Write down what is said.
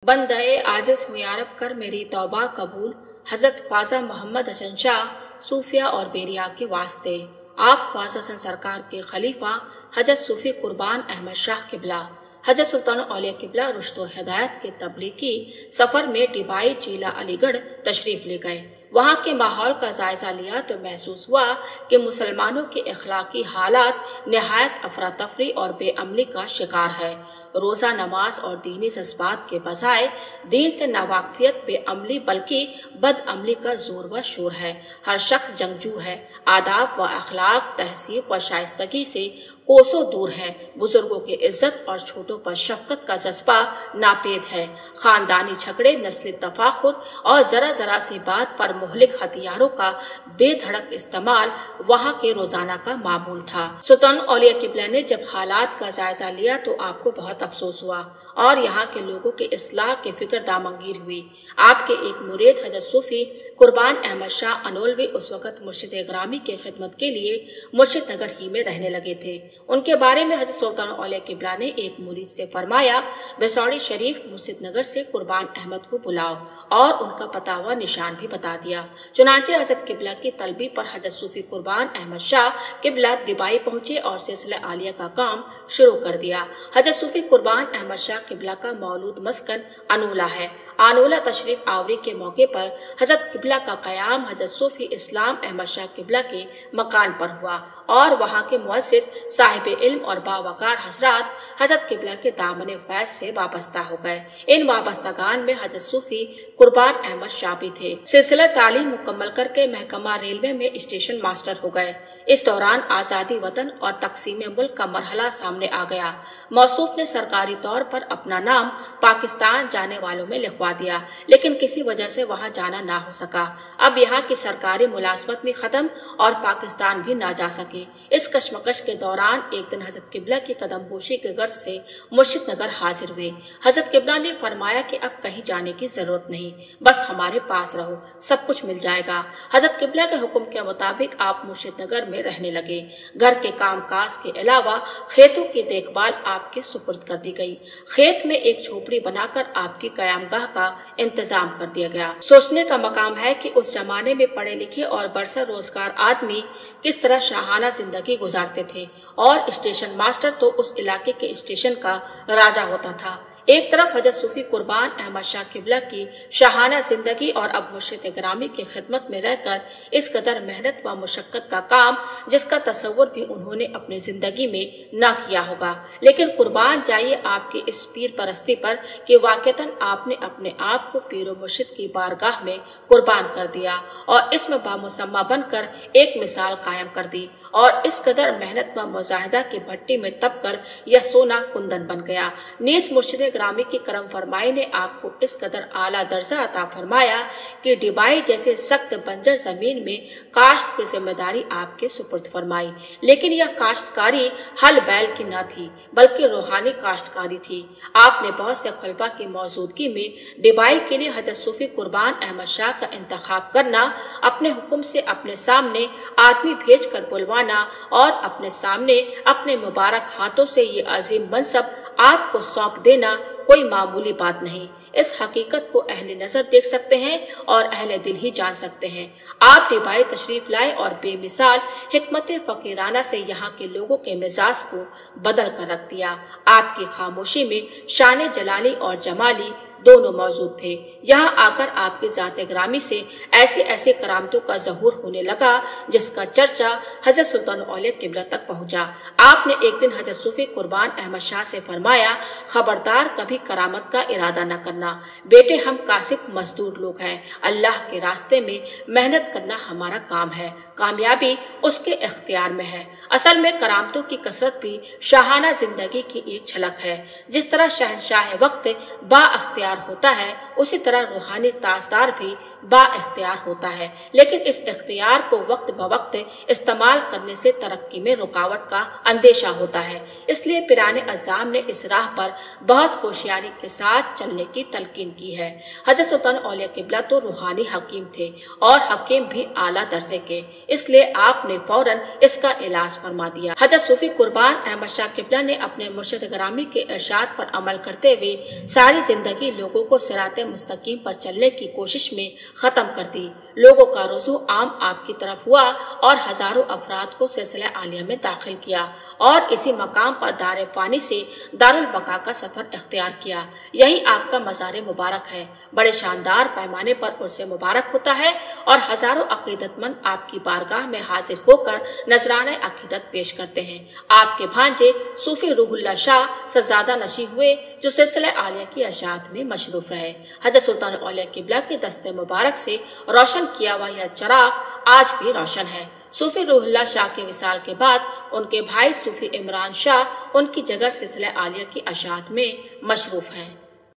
बंदे आजिज़ हूँ यारब कर मेरी तौबा कबूल। हजरत ख्वाजा मोहम्मद हसन शाह सूफिया और बेरिया के वास्ते। आप ख्वाजा हसन सरकार के खलीफा हजरत सूफी कुर्बान अहमद शाह किबला हजरत सुल्तान औलिया किबला रुश्द व हिदायत के तबलीगी सफर में डिबाई जिला अलीगढ़ तशरीफ ले गए। वहाँ के माहौल का जायजा लिया तो महसूस हुआ कि मुसलमानों के अखलाकी हालात निहायत अफरा तफरी और बेअमली का शिकार है। रोज़ा नमाज और दीनी जज्बात के बजाय दीन से नावाकिफियत बेअमली बल्कि बदअमली का जोर व शोर है। हर शख्स जंगजू है, आदाब व अखलाक तहसीब व शाइस्तगी से कोसों दूर है। बुजुर्गों की इज्जत और छोटों पर शफकत का जज्बा नापेद है। खानदानी झगड़े, नस्ली तफाखुर और जरा जरा सी बात पर मुहलिक हथियारों का बेधड़क इस्तेमाल वहाँ के रोजाना का मामूल था। सुल्तान औलिया किबला ने जब हालात का जायजा लिया तो आपको बहुत अफसोस हुआ और यहाँ के लोगों के इस्लाह के फिक्र दामंगीर हुई। आपके एक मुरीद हजरत सूफी कुर्बान अहमद शाह अनोलवी उस वक़्त मुर्शिद ग्रामी की खिदमत के लिए मुर्शिद नगर ही में रहने लगे थे। उनके बारे में हजरत सुल्तान औलिया किबला ने एक मुरीद से फरमाया, बेसौड़ी शरीफ मुर्शिद नगर से कुर्बान अहमद को बुलाओ, और उनका पता व निशान भी बता दिया। चुनांचे हजरत किबला की तलबी पर हजरत सूफी कुर्बान अहमद शाह किबला डिबाई पहुंचे और सिलसिला आलिया का काम शुरू कर दिया। हजरत सूफी कुर्बान अहमद शाह किबला का मौलूद मस्कन अनोला है। अनोला तशरीफ आवरी के मौके पर हजरत किबला का कयाम हजरत सूफी इस्लाम अहमद शाह किबला के मकान पर हुआ और वहाँ के मुअस्सिस साहिब इल्म और बावकार हजरात हजरत किबला के दामन फैज से वाबस्ता हो गए। इन वाबस्तागान में हजरत सूफी कुर्बान अहमद शाह भी थे। सिलसिला तालीम मुकम्मल करके महकमा रेलवे में स्टेशन मास्टर हो गए। इस दौरान आज़ादी वतन और तकसीम मुल्क का मरहला सामने आ गया। मौसूफ ने सरकारी तौर पर अपना नाम पाकिस्तान जाने वालों में लिखवा दिया, लेकिन किसी वजह से वहां जाना ना हो सका। अब यहाँ की सरकारी मुलाजमत भी खत्म और पाकिस्तान भी ना जा सके। इस कशमकश के दौरान एक दिन हजरत किबला की कदमपोशी के गर्ज से मुर्शिद नगर हाजिर हुए। हजरत किबला ने फरमाया कि अब कहीं जाने की जरूरत नहीं, बस हमारे पास रहो, सब कुछ मिल जाएगा। हजरत किबला के हुक्म के मुताबिक आप मुर्शिद नगर में रहने लगे। घर के कामकाज के अलावा खेतों की देखभाल आपके सुपुर्द कर दी गई। खेत में एक झोपड़ी बनाकर आपकी कयामगाह का इंतजाम कर दिया गया। सोचने का मकाम है कि उस जमाने में पढ़े लिखे और बरसर रोजगार आदमी किस तरह शाहाना जिंदगी गुजारते थे, और स्टेशन मास्टर तो उस इलाके के स्टेशन का राजा होता था। एक तरफ हजरत सूफी कुर्बान अहमद शाह किबला की शाहाना जिंदगी और अब मुर्शिद ग्रामी की खिदमत में रहकर इस कदर मेहनत व मुशक्कत का काम जिसका तस्वुर भी उन्होंने अपनी जिंदगी में न किया होगा। लेकिन कुर्बान जाइए आपकी इस पीर परस्ती पर कि वाकईतन आपने अपने आप को पीर मुर्शिद की बारगाह में कुर्बान कर दिया और इसमें बामुसम्मा बनकर एक मिसाल कायम कर दी, और इस कदर मेहनत व मुजाहिदा की भट्टी में तप कर यह सोना कुंदन बन गया। नीस मुर्शिद ग्रामी की करम फरमाई ने आपको इस कदर आला दर्जा अता फरमाया कि डिबाई जैसे सख्त बंजर जमीन में काश्त की जिम्मेदारी आपके सुपुर्द फरमाई। लेकिन यह काश्तकारी हल बैल की न थी, बल्कि रूहानी काश्तकारी थी। आपने बहुत से खलफा की मौजूदगी में डिबाई के लिए हजरत सूफी कुर्बान अहमद शाह का इंतखाब करना, अपने हुक्म से अपने सामने आदमी भेज कर बुलवाना और अपने सामने अपने मुबारक हाथों से ये अजीम मनसब आपको सौंप देना कोई मामूली बात नहीं। इस हकीकत को अहले नजर देख सकते हैं और अहले दिल ही जान सकते हैं। आप डिबाई तशरीफ लाए और बेमिसाल हिकमत फकीराना से यहाँ के लोगों के मिजाज को बदल कर रख दिया। आपकी खामोशी में शान जलाली और जमाली दोनों मौजूद थे। यहाँ आकर आपकी जाते ग्रामी से ऐसी ऐसी करामतों का ज़हूर होने लगा जिसका चर्चा हजरत सुल्तान औलिया किबला तक पहुँचा। आपने एक दिन हजरत सूफी कुर्बान अहमद शाह से फरमाया, खबरदार कभी करामत का इरादा न करना बेटे, हम कासिब मजदूर लोग हैं। अल्लाह के रास्ते में मेहनत करना हमारा काम है, कामयाबी उसके इख्तियार में है। असल में करामतों की कसरत भी शाहाना जिंदगी की एक झलक है। जिस तरह शहंशाह वक्त बा अख्तियार होता है, उसी तरह रूहानी ताजदार भी با اختیار ہوتا ہے، لیکن اس اختیار کو وقت بوقت استعمال کرنے سے ترقی میں رکاوٹ کا اندیشہ ہوتا ہے۔ اس لیے پیران اعظم نے اس راہ پر بہت ہوشیاری کے ساتھ چلنے کی تلقین کی ہے۔ حضرت سلطان اولیاء قبلہ تو روحانی حکیم تھے اور حکیم بھی اعلیٰ درجے کے، اس لیے آپ نے فوراً اس کا علاج فرما دیا۔ حضرت صوفی قربان احمد شاہ قبلہ نے اپنے مرشد گرامی کے ارشاد پر عمل کرتے ہوئے ساری زندگی لوگوں کو صراط مستقیم پر چلنے کی کوشش میں ختم کر دی۔ لوگوں کا رجوع عام آپ کی طرف ہوا اور ہزاروں افراد کو سلسلہ عالیہ میں داخل کیا اور اسی مقام پر دار فانی سے دار البقاء کا سفر اختیار کیا۔ یہی آپ کا مزار مبارک ہے۔ بڑے شاندار پیمانے پر عرس مبارک ہوتا ہے اور ہزاروں عقیدت مند آپ کی بارگاہ میں حاضر ہو کر نذرانہ عقیدت پیش کرتے ہیں۔ آپ کے بھانجے صوفی روح اللہ شاہ سزادہ نشیں ہوئے جو سلسلہ عالیہ کی اشاعت میں مشروف رہے۔ حضرت سلطان اولیاء قبلہ کے دست مبارک سے روشن کیا ہوا یہ چراغ آج بھی روشن ہے۔ صوفی روح اللہ شاہ کے وصال کے بعد ان کے بھائی صوفی عمران شاہ ان کی جگہ سلسلہ عالیہ کی اشاعت میں مشروف ہیں۔